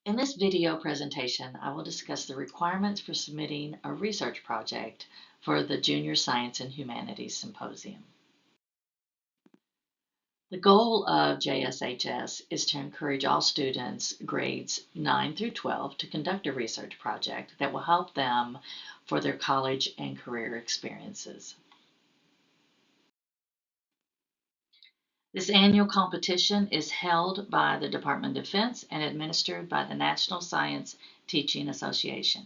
In this video presentation, I will discuss the requirements for submitting a research project for the Junior Science and Humanities Symposium. The goal of JSHS is to encourage all students grades 9 through 12 to conduct a research project that will help them for their college and career experiences. This annual competition is held by the Department of Defense and administered by the National Science Teaching Association.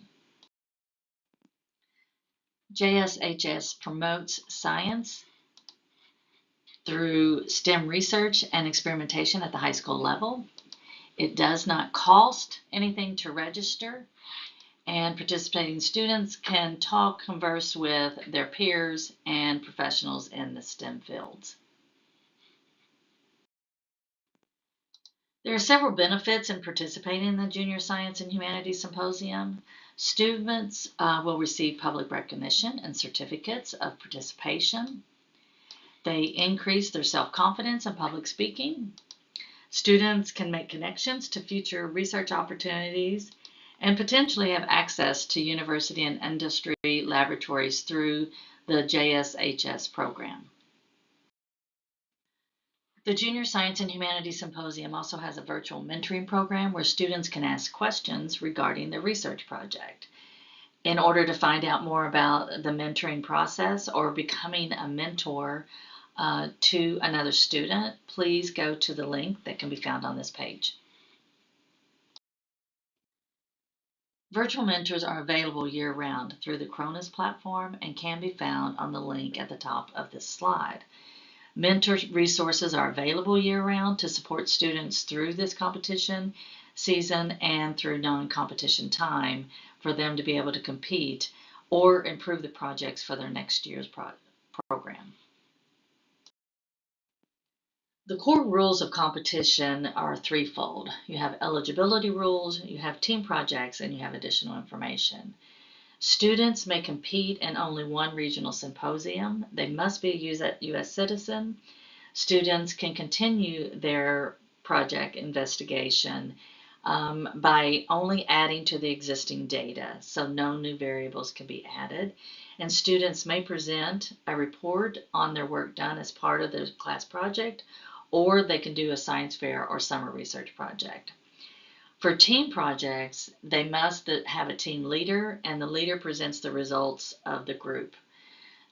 JSHS promotes science through STEM research and experimentation at the high school level. It does not cost anything to register, and participating students can converse with their peers and professionals in the STEM fields. There are several benefits in participating in the Junior Science and Humanities Symposium. Students will receive public recognition and certificates of participation. They increase their self-confidence in public speaking. Students can make connections to future research opportunities and potentially have access to university and industry laboratories through the JSHS program. The Junior Science and Humanities Symposium also has a virtual mentoring program where students can ask questions regarding the research project. In order to find out more about the mentoring process or becoming a mentor to another student, please go to the link that can be found on this page. Virtual mentors are available year-round through the Cronus platform and can be found on the link at the top of this slide. Mentor resources are available year-round to support students through this competition season and through non-competition time for them to be able to compete or improve the projects for their next year's program. The core rules of competition are threefold. You have eligibility rules, you have team projects, and you have additional information. Students may compete in only one regional symposium. They must be a U.S. citizen. Students can continue their project investigation by only adding to the existing data, so no new variables can be added. And students may present a report on their work done as part of their class project, or they can do a science fair or summer research project. For team projects, they must have a team leader, and the leader presents the results of the group.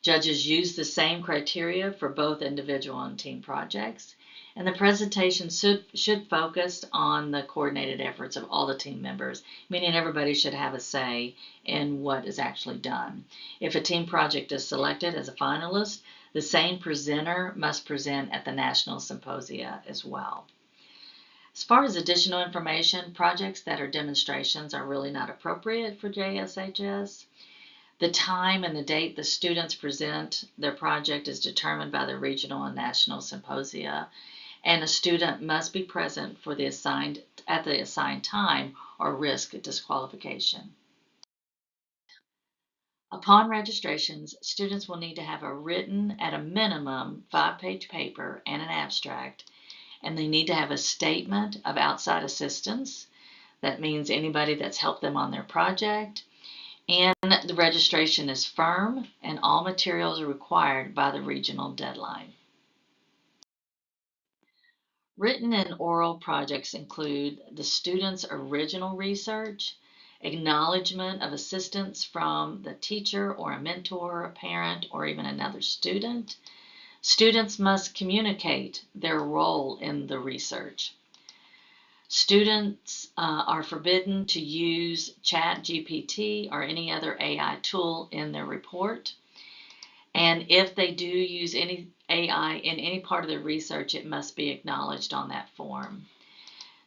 Judges use the same criteria for both individual and team projects, and the presentation should focus on the coordinated efforts of all the team members, meaning everybody should have a say in what is actually done. If a team project is selected as a finalist, the same presenter must present at the National Symposia as well. As far as additional information, projects that are demonstrations are really not appropriate for JSHS. The time and the date the students present their project is determined by the regional and national symposia, and a student must be present at the assigned time or risk disqualification. Upon registrations, students will need to have a written, at a minimum, 5-page paper and an abstract, and they need to have a statement of outside assistance. That means anybody that's helped them on their project. And the registration is firm, and all materials are required by the regional deadline. Written and oral projects include the student's original research, acknowledgement of assistance from the teacher or a mentor, a parent, or even another student. Students must communicate their role in the research. Students are forbidden to use ChatGPT or any other AI tool in their report. And if they do use any AI in any part of their research, it must be acknowledged on that form.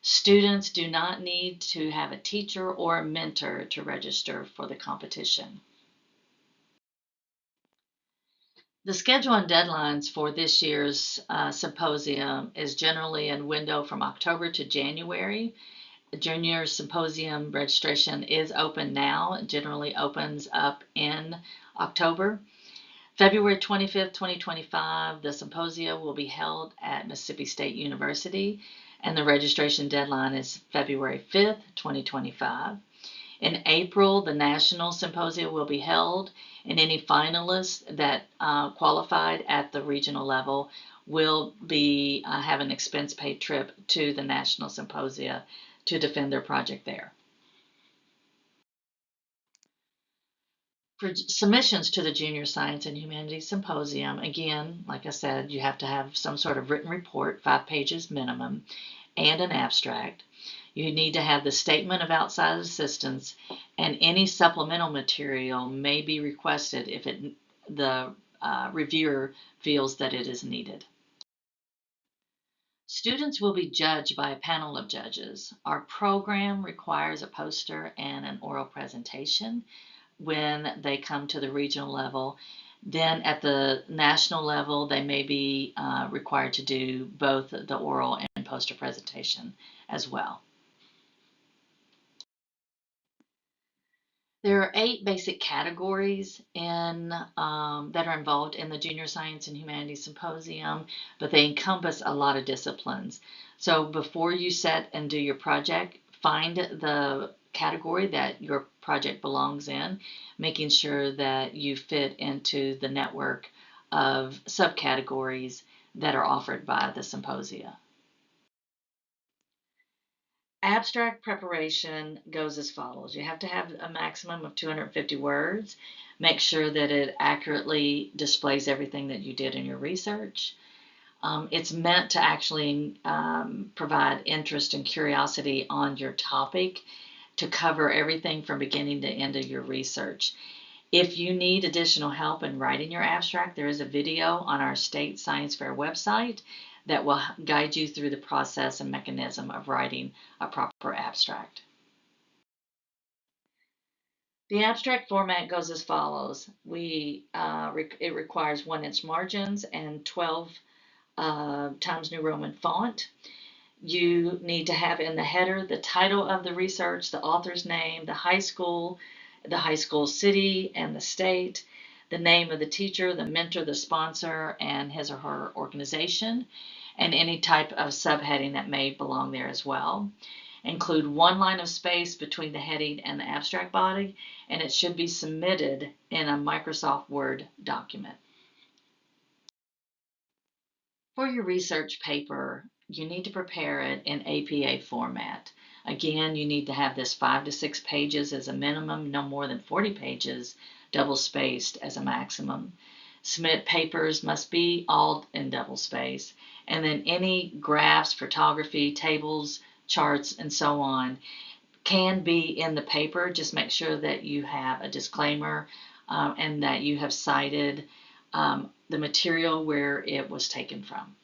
Students do not need to have a teacher or a mentor to register for the competition. The schedule and deadlines for this year's symposium is generally in window from October to January. The Junior Symposium registration is open now. It generally opens up in October. February 25th, 2025, the symposium will be held at Mississippi State University and the registration deadline is February 5th, 2025. In April, the National Symposium will be held, and any finalists that qualified at the regional level will be have an expense-paid trip to the National Symposia to defend their project there. For submissions to the Junior Science and Humanities Symposium, again, like I said, you have to have some sort of written report, 5 pages minimum, and an abstract. You need to have the statement of outside assistance, and any supplemental material may be requested if the reviewer feels that it is needed. Students will be judged by a panel of judges. Our program requires a poster and an oral presentation when they come to the regional level. Then at the national level, they may be required to do both the oral and poster presentation as well. There are 8 basic categories that are involved in the Junior Science and Humanities Symposium, but they encompass a lot of disciplines. So before you set and do your project, find the category that your project belongs in, making sure that you fit into the network of subcategories that are offered by the symposia. Abstract preparation goes as follows. You have to have a maximum of 250 words. Make sure that it accurately displays everything that you did in your research. It's meant to actually provide interest and curiosity on your topic, to cover everything from beginning to end of your research. If you need additional help in writing your abstract, there is a video on our State Science Fair website that will guide you through the process and mechanism of writing a proper abstract. The abstract format goes as follows. It requires 1-inch margins and 12 Times New Roman font. You need to have in the header the title of the research, the author's name, the high school city and the state, the name of the teacher, the mentor, the sponsor, and his or her organization, and any type of subheading that may belong there as well. Include 1 line of space between the heading and the abstract body, and it should be submitted in a Microsoft Word document. For your research paper, you need to prepare it in APA format. Again, you need to have this 5 to 6 pages as a minimum, no more than 40 pages, double spaced as a maximum. Submit papers must be all in double space. And then any graphs, photography, tables, charts, and so on can be in the paper. Just make sure that you have a disclaimer and that you have cited the material where it was taken from.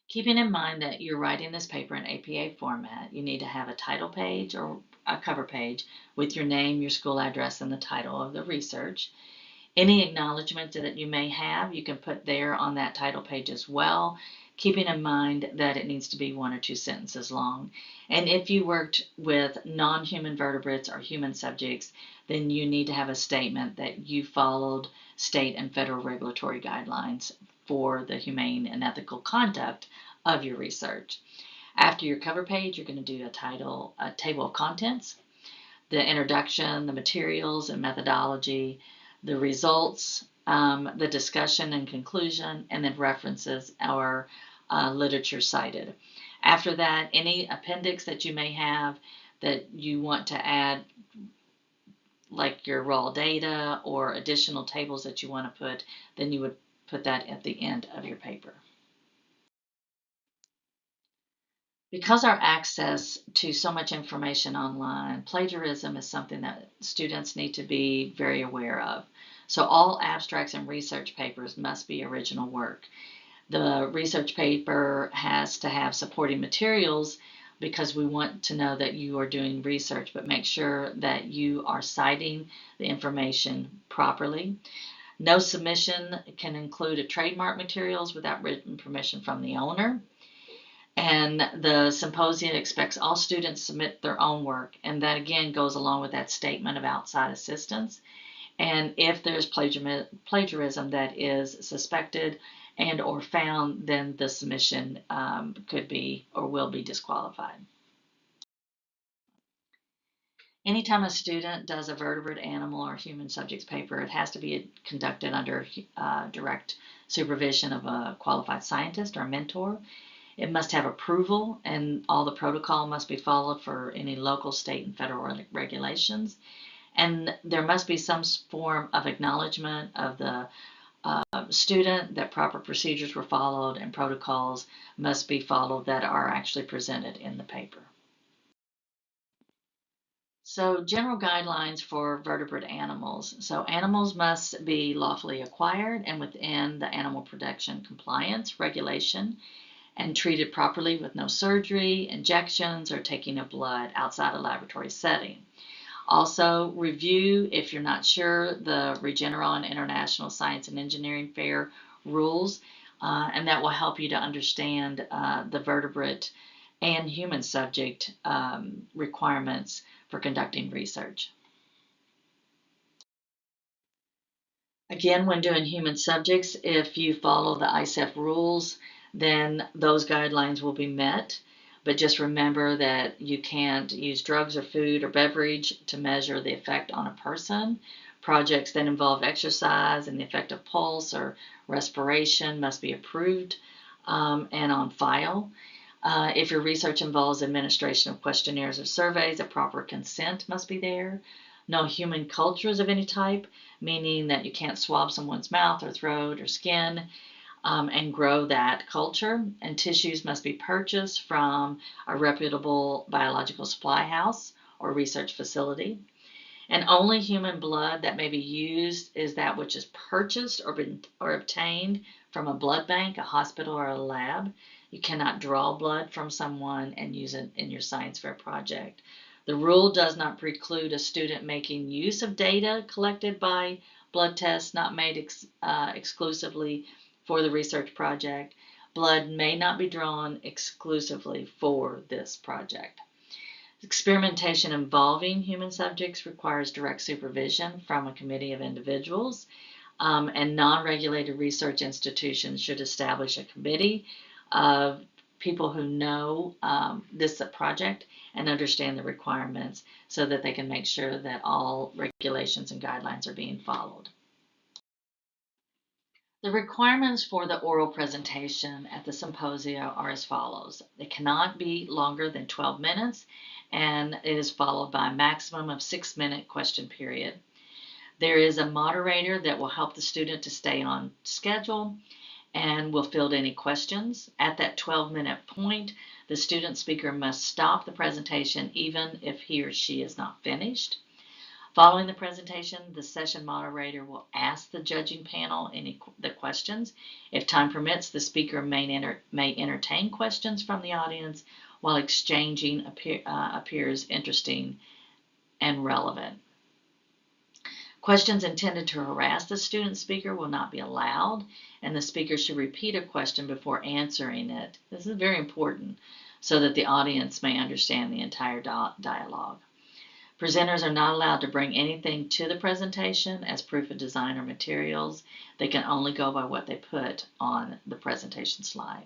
Keeping in mind that you're writing this paper in APA format, you need to have a title page or a cover page with your name, your school address, and the title of the research. Any acknowledgement that you may have, you can put there on that title page as well, keeping in mind that it needs to be 1 or 2 sentences long. And if you worked with non-human vertebrates or human subjects, then you need to have a statement that you followed state and federal regulatory guidelines for the humane and ethical conduct of your research. After your cover page, you're going to do a table of contents, the introduction, the materials and methodology, the results, the discussion and conclusion, and then references or literature cited. After that, any appendix that you may have that you want to add, like your raw data or additional tables that you want to put, then you would put that at the end of your paper. Because our access to so much information online, plagiarism is something that students need to be very aware of. So all abstracts and research papers must be original work. The research paper has to have supporting materials because we want to know that you are doing research, but make sure that you are citing the information properly. No submission can include a trademark materials without written permission from the owner. And the symposium expects all students to submit their own work, and that again goes along with that statement of outside assistance. And if there's plagiarism that is suspected, and or found, then the submission could be or will be disqualified. Anytime a student does a vertebrate animal or human subjects paper, it has to be conducted under direct supervision of a qualified scientist or mentor. It must have approval, and all the protocol must be followed for any local, state, and federal regulations. And there must be some form of acknowledgement of the student that proper procedures were followed and protocols must be followed that are actually presented in the paper. So general guidelines for vertebrate animals. So animals must be lawfully acquired and within the animal production compliance regulation and treated properly with no surgery, injections, or taking of blood outside a laboratory setting. Also, review, if you're not sure, the Regeneron International Science and Engineering Fair rules, and that will help you to understand the vertebrate and human subject requirements for conducting research. Again, when doing human subjects, if you follow the ICEF rules, then those guidelines will be met. But just remember that you can't use drugs or food or beverage to measure the effect on a person. Projects that involve exercise and the effect of pulse or respiration must be approved and on file. If your research involves administration of questionnaires or surveys, a proper consent must be there. No human cultures of any type, meaning that you can't swab someone's mouth or throat or skin and grow that culture. And tissues must be purchased from a reputable biological supply house or research facility. And only human blood that may be used is that which is purchased or obtained from a blood bank, a hospital, or a lab. You cannot draw blood from someone and use it in your science fair project. The rule does not preclude a student making use of data collected by blood tests not made exclusively for the research project. Blood may not be drawn exclusively for this project. Experimentation involving human subjects requires direct supervision from a committee of individuals, and non-regulated research institutions should establish a committee of people who know this project and understand the requirements so that they can make sure that all regulations and guidelines are being followed. The requirements for the oral presentation at the symposia are as follows. It cannot be longer than 12 minutes, and it is followed by a maximum of 6-minute question period. There is a moderator that will help the student to stay on schedule and will field any questions. At that 12-minute point, the student speaker must stop the presentation even if he or she is not finished. Following the presentation, the session moderator will ask the judging panel the questions. If time permits, the speaker may entertain questions from the audience while exchanging appears interesting and relevant. Questions intended to harass the student speaker will not be allowed, and the speaker should repeat a question before answering it. This is very important so that the audience may understand the entire dialogue. Presenters are not allowed to bring anything to the presentation as proof of design or materials. They can only go by what they put on the presentation slide.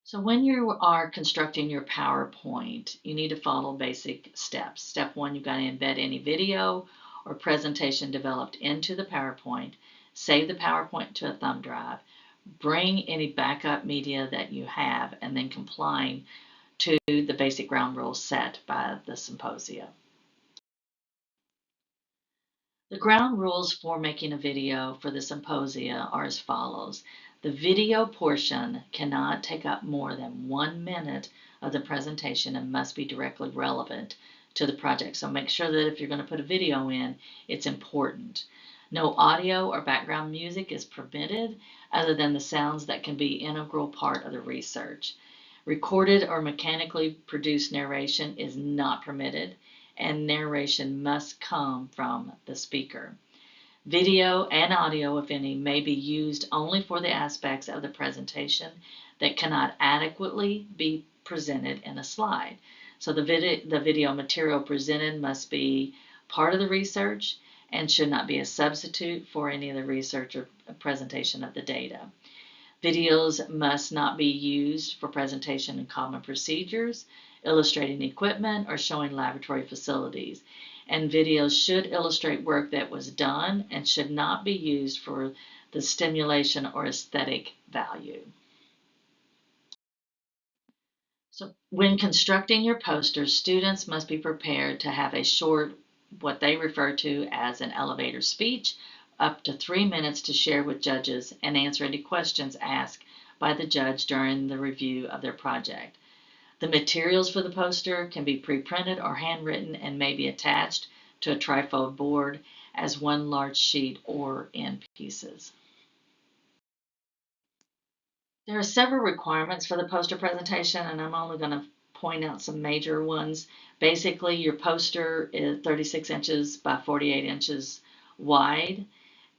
So when you are constructing your PowerPoint, you need to follow basic steps. Step 1, you've got to embed any video or presentation developed into the PowerPoint. Save the PowerPoint to a thumb drive. Bring any backup media that you have, and then complying to the basic ground rules set by the symposia. The ground rules for making a video for the symposia are as follows. The video portion cannot take up more than 1 minute of the presentation and must be directly relevant to the project. So make sure that if you're going to put a video in, it's important. No audio or background music is permitted other than the sounds that can be an integral part of the research. Recorded or mechanically produced narration is not permitted, and narration must come from the speaker. Video and audio, if any, may be used only for the aspects of the presentation that cannot adequately be presented in a slide. So the video material presented must be part of the research and should not be a substitute for any of the research or presentation of the data. Videos must not be used for presentation and common procedures, illustrating equipment, or showing laboratory facilities. And videos should illustrate work that was done and should not be used for the stimulation or aesthetic value. So when constructing your posters, students must be prepared to have a short, what they refer to as an elevator speech, up to 3 minutes to share with judges and answer any questions asked by the judge during the review of their project. The materials for the poster can be pre-printed or handwritten and may be attached to a trifold board as one large sheet or in pieces. There are several requirements for the poster presentation, and I'm only going to point out some major ones. Basically, your poster is 36 inches by 48 inches wide,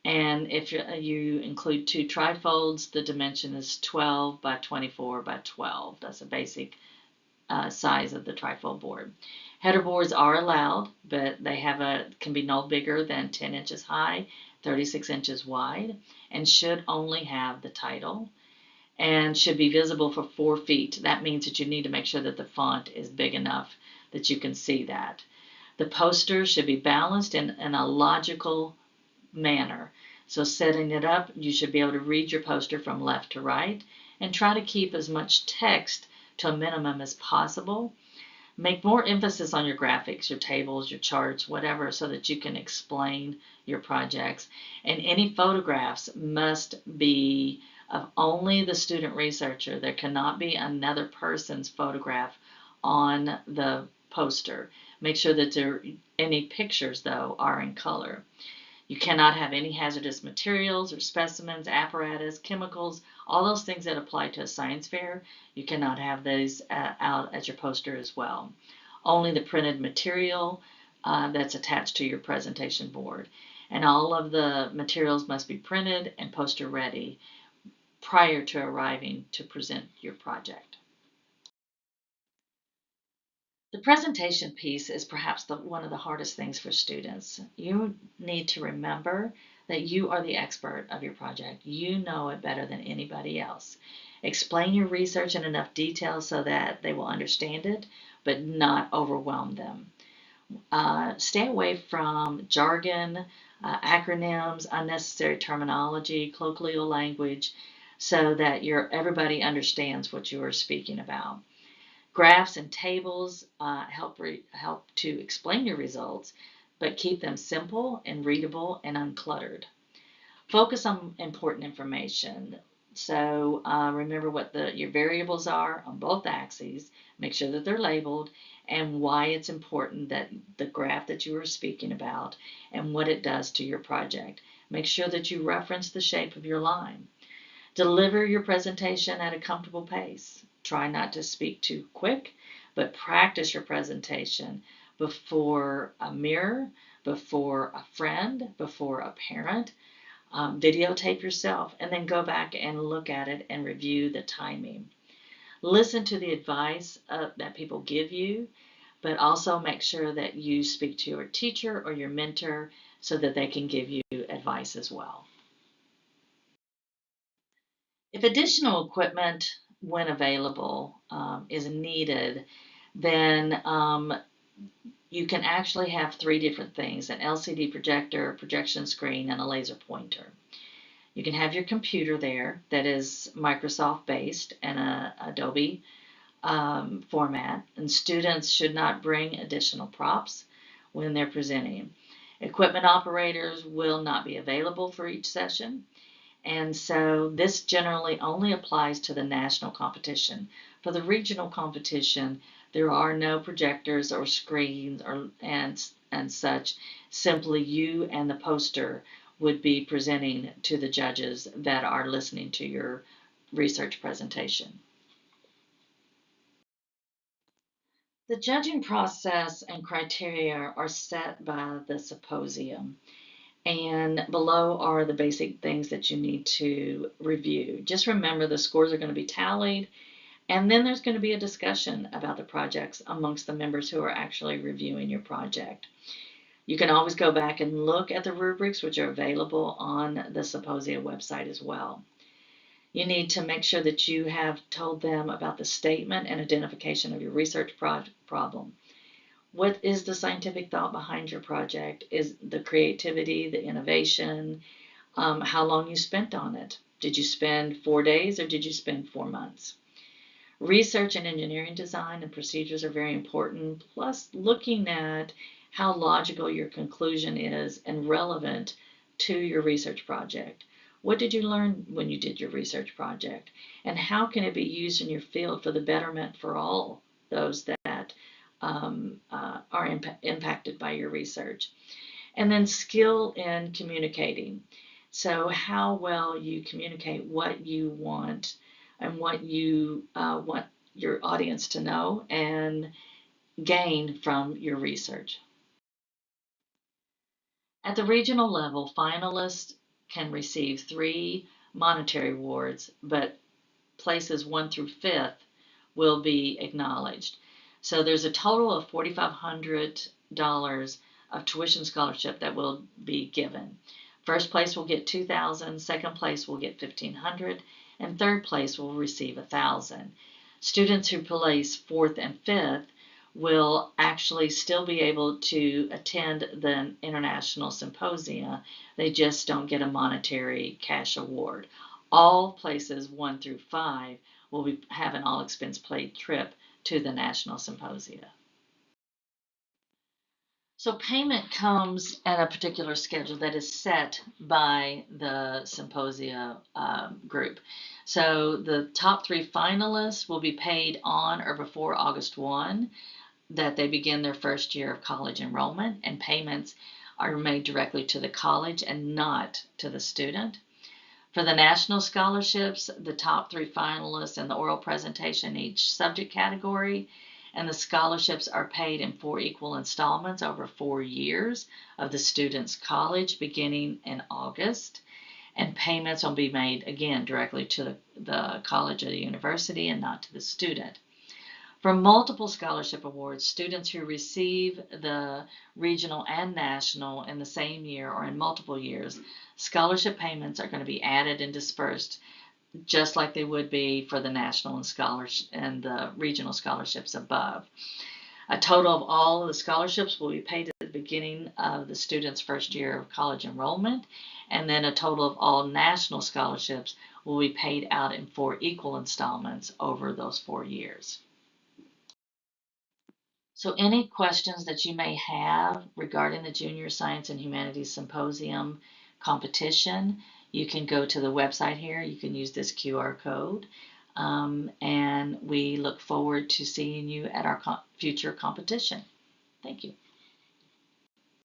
and if you include 2 trifolds, the dimension is 12 by 24 by 12. That's a basic size of the trifold board. Header boards are allowed, but they can be no bigger than 10 inches high, 36 inches wide, and should only have the title, and should be visible for 4 feet. That means that you need to make sure that the font is big enough that you can see that. The poster should be balanced in a logical manner. So setting it up, you should be able to read your poster from left to right and try to keep as much text to a minimum as possible. Make more emphasis on your graphics, your tables, your charts, whatever, so that you can explain your projects. And any photographs must be of only the student researcher. There cannot be another person's photograph on the poster. Make sure that any pictures, though, are in color. You cannot have any hazardous materials or specimens, apparatus, chemicals, all those things that apply to a science fair. You cannot have those out at your poster as well. Only the printed material that's attached to your presentation board. And all of the materials must be printed and poster ready prior to arriving to present your project. The presentation piece is perhaps one of the hardest things for students. You need to remember that you are the expert of your project. You know it better than anybody else. Explain your research in enough detail so that they will understand it, but not overwhelm them. Stay away from jargon, acronyms, unnecessary terminology, colloquial language, so that everybody understands what you are speaking about. Graphs and tables help to explain your results, but keep them simple and readable and uncluttered. Focus on important information. So remember what your variables are on both axes. Make sure that they're labeled and why it's important that the graph that you are speaking about and what it does to your project. Make sure that you reference the shape of your line. Deliver your presentation at a comfortable pace. Try not to speak too quick, but practice your presentation before a mirror, before a friend, before a parent. Videotape yourself and then go back and look at it and review the timing. Listen to the advice that people give you, but also make sure that you speak to your teacher or your mentor so that they can give you advice as well. If additional equipment, when available, is needed, then you can actually have 3 different things: an LCD projector, a projection screen, and a laser pointer. You can have your computer there that is Microsoft based and a Adobe format, and students should not bring additional props when they're presenting. Equipment operators will not be available for each session, and so this generally only applies to the national competition. For the regional competition, there are no projectors or screens and such. Simply you and the poster would be presenting to the judges that are listening to your research presentation. The judging process and criteria are set by the Symposium, and below are the basic things that you need to review. Just remember the scores are going to be tallied, and then there's going to be a discussion about the projects amongst the members who are actually reviewing your project. You can always go back and look at the rubrics, which are available on the Symposium website as well. You need to make sure that you have told them about the statement and identification of your research problem. What is the scientific thought behind your project? Is the creativity, the innovation, how long you spent on it? Did you spend 4 days or did you spend 4 months? Research and engineering design and procedures are very important, plus looking at how logical your conclusion is and relevant to your research project. What did you learn when you did your research project? And how can it be used in your field for the betterment for all those that are impacted by your research? And then skill in communicating. So how well you communicate what you want and what you want your audience to know and gain from your research. At the regional level, finalists can receive 3 monetary awards, but places 1 through 5th will be acknowledged. So there's a total of $4,500 of tuition scholarship that will be given. First place will get $2,000, second place will get $1,500, and third place will receive $1,000. Students who place 4th and 5th will actually still be able to attend the international symposia. They just don't get a monetary cash award. All places 1 through 5 will have an all expense paid trip to the national symposia. So payment comes at a particular schedule that is set by the symposia group. So the top 3 finalists will be paid on or before August 1, that they begin their first year of college enrollment, and payments are made directly to the college and not to the student. For the national scholarships, the top 3 finalists and the oral presentation in each subject category, and the scholarships are paid in 4 equal installments over 4 years of the student's college beginning in August. And payments will be made again directly to the college or the university and not to the student. For multiple scholarship awards, students who receive the regional and national in the same year or in multiple years, scholarship payments are going to be added and dispersed just like they would be for the national and the regional scholarships above. A total of all of the scholarships will be paid at the beginning of the student's first year of college enrollment, and then a total of all national scholarships will be paid out in 4 equal installments over those 4 years. So any questions that you may have regarding the Junior Science and Humanities Symposium competition, you can go to the website here. You can use this QR code. And we look forward to seeing you at our future competition. Thank you.